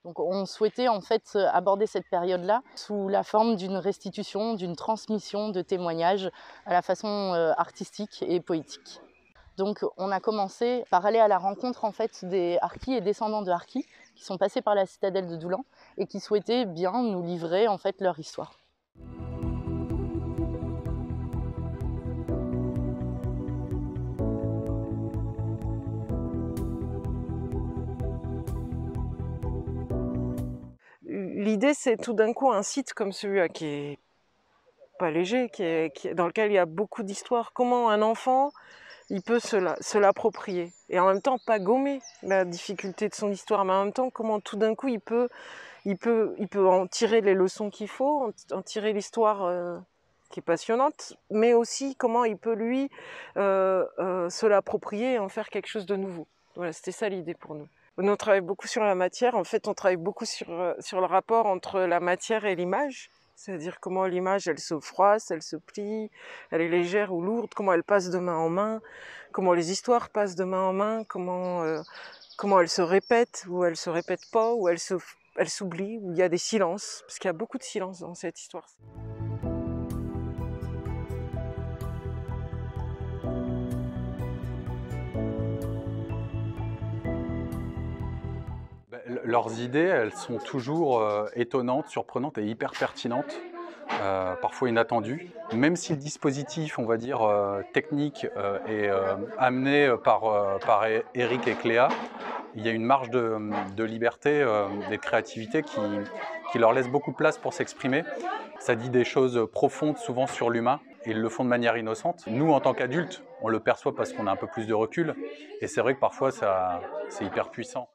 Donc on souhaitait en fait aborder cette période-là sous la forme d'une restitution, d'une transmission de témoignages à la façon artistique et poétique. Donc on a commencé par aller à la rencontre en fait des harkis et descendants de harkis qui sont passés par la citadelle de Doulan et qui souhaitaient bien nous livrer en fait leur histoire. L'idée, c'est tout d'un coup un site comme celui-là qui est pas léger, dans lequel il y a beaucoup d'histoires. Comment un enfant, il peut se l'approprier et en même temps pas gommer la difficulté de son histoire, mais en même temps comment tout d'un coup il peut en tirer les leçons qu'il faut, en tirer l'histoire qui est passionnante, mais aussi comment il peut lui se l'approprier et en faire quelque chose de nouveau. Voilà, c'était ça l'idée pour nous. Nous, on travaille beaucoup sur la matière. En fait, on travaille beaucoup sur le rapport entre la matière et l'image. C'est-à-dire comment l'image, elle se froisse, elle se plie, elle est légère ou lourde, comment elle passe de main en main, comment les histoires passent de main en main, comment elles se répètent, ou elles se répètent pas, ou elles s'oublient, où il y a des silences, parce qu'il y a beaucoup de silence dans cette histoire. Leurs idées, elles sont toujours étonnantes, surprenantes et hyper pertinentes, parfois inattendues. Même si le dispositif, on va dire, technique est amené par Eric et Cléa, il y a une marge de liberté et de créativité qui leur laisse beaucoup de place pour s'exprimer. Ça dit des choses profondes, souvent sur l'humain, et ils le font de manière innocente. Nous, en tant qu'adultes, on le perçoit parce qu'on a un peu plus de recul, et c'est vrai que parfois, c'est hyper puissant.